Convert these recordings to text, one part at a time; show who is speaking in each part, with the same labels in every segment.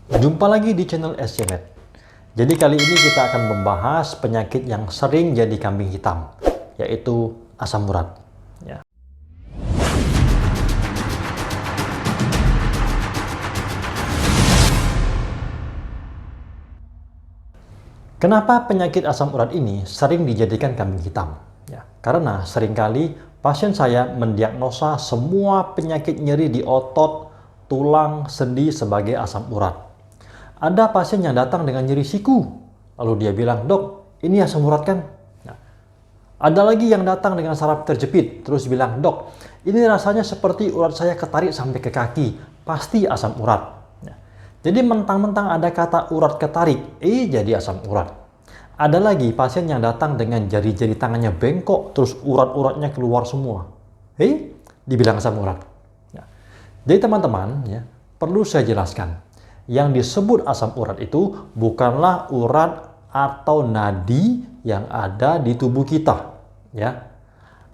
Speaker 1: Jumpa lagi di channel SCMed. Jadi kali ini kita akan membahas penyakit yang sering jadi kambing hitam, yaitu asam urat. Ya. Kenapa penyakit asam urat ini sering dijadikan kambing hitam? Ya, karena seringkali pasien saya mendiagnosa semua penyakit nyeri di otot, tulang, sendi sebagai asam urat. Ada pasien yang datang dengan nyeri siku, lalu dia bilang, "Dok, ini asam urat kan?" Nah, ada lagi yang datang dengan saraf terjepit, terus bilang, "Dok, ini rasanya seperti urat saya ketarik sampai ke kaki, pasti asam urat." Nah, jadi mentang-mentang ada kata urat ketarik, jadi asam urat. Ada lagi pasien yang datang dengan jari-jari tangannya bengkok, terus urat-uratnya keluar semua, dibilang asam urat. Nah, jadi teman-teman, ya, perlu saya jelaskan. Yang disebut asam urat itu bukanlah urat atau nadi yang ada di tubuh kita. Ya.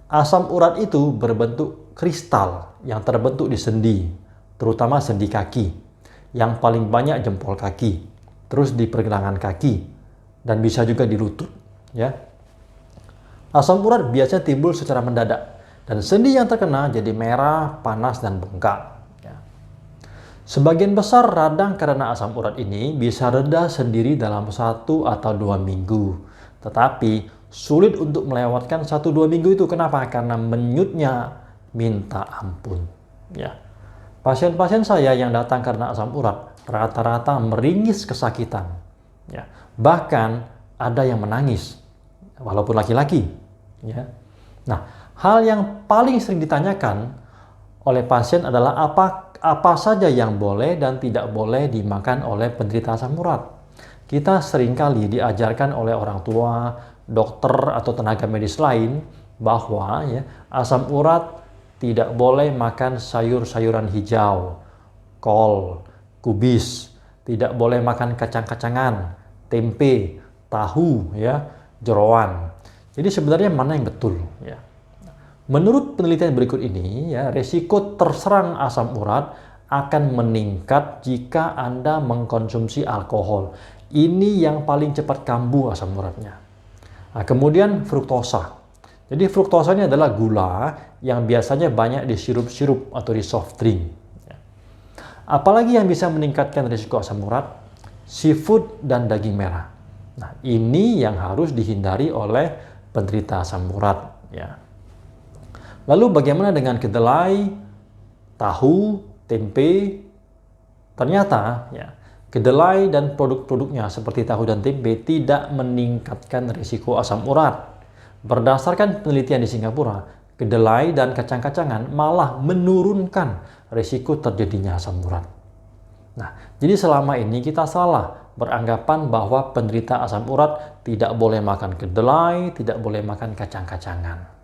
Speaker 1: Asam urat itu berbentuk kristal yang terbentuk di sendi, terutama sendi kaki, yang paling banyak jempol kaki, terus di pergelangan kaki, dan bisa juga di lutut. Ya. Asam urat biasanya timbul secara mendadak, dan sendi yang terkena jadi merah, panas, dan bengkak. Sebagian besar radang karena asam urat ini bisa reda sendiri dalam 1 atau 2 minggu. Tetapi sulit untuk melewatkan 1-2 minggu itu. Kenapa? Karena menyutnya minta ampun. Ya. Pasien-pasien saya yang datang karena asam urat rata-rata meringis kesakitan. Ya. Bahkan ada yang menangis, walaupun laki-laki. Ya. Nah, hal yang paling sering ditanyakan oleh pasien adalah apa saja yang boleh dan tidak boleh dimakan oleh penderita asam urat. Kita seringkali diajarkan oleh orang tua, dokter, atau tenaga medis lain bahwa asam urat tidak boleh makan sayur-sayuran hijau, kol, kubis, tidak boleh makan kacang-kacangan, tempe, tahu, jeroan. Jadi sebenarnya mana yang betul? Ya. Menurut penelitian berikut ini, resiko terserang asam urat akan meningkat jika Anda mengkonsumsi alkohol. Ini yang paling cepat kambuh asam uratnya. Nah, kemudian fruktosa. Jadi fruktosa ini adalah gula yang biasanya banyak di sirup-sirup atau di soft drink. Apalagi yang bisa meningkatkan risiko asam urat? Seafood dan daging merah. Nah, ini yang harus dihindari oleh penderita asam urat. Ya. Lalu bagaimana dengan kedelai, tahu, tempe? Ternyata kedelai dan produk-produknya seperti tahu dan tempe tidak meningkatkan risiko asam urat. Berdasarkan penelitian di Singapura, kedelai dan kacang-kacangan malah menurunkan risiko terjadinya asam urat. Nah, jadi selama ini kita salah beranggapan bahwa penderita asam urat tidak boleh makan kedelai, tidak boleh makan kacang-kacangan.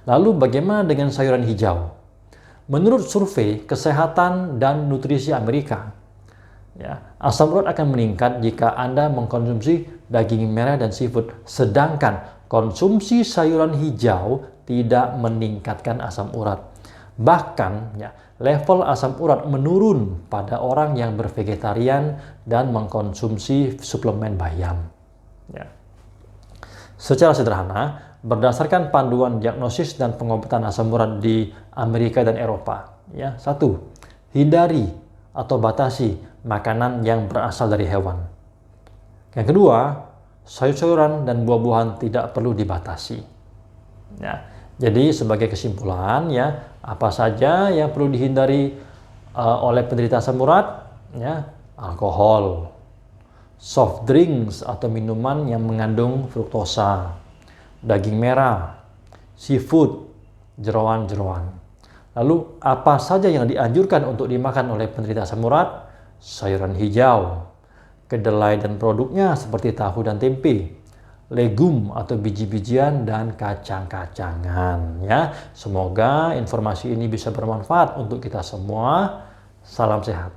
Speaker 1: Lalu bagaimana dengan sayuran hijau? Menurut survei Kesehatan dan Nutrisi Amerika, asam urat akan meningkat jika Anda mengkonsumsi daging merah dan seafood, sedangkan konsumsi sayuran hijau tidak meningkatkan asam urat. Bahkan level asam urat menurun pada orang yang bervegetarian dan mengkonsumsi suplemen bayam. Secara sederhana, berdasarkan panduan diagnosis dan pengobatan asam urat di Amerika dan Eropa. 1. Hindari atau batasi makanan yang berasal dari hewan. Yang kedua, sayur-sayuran dan buah-buahan tidak perlu dibatasi. Jadi sebagai kesimpulan, apa saja yang perlu dihindari oleh penderita asam urat? Alkohol, soft drinks atau minuman yang mengandung fruktosa, daging merah, seafood, jeroan-jeroan. Lalu apa saja yang dianjurkan untuk dimakan oleh penderita asam urat? Sayuran hijau, kedelai dan produknya seperti tahu dan tempe, legum atau biji-bijian, dan kacang-kacangan. Semoga informasi ini bisa bermanfaat untuk kita semua. Salam sehat.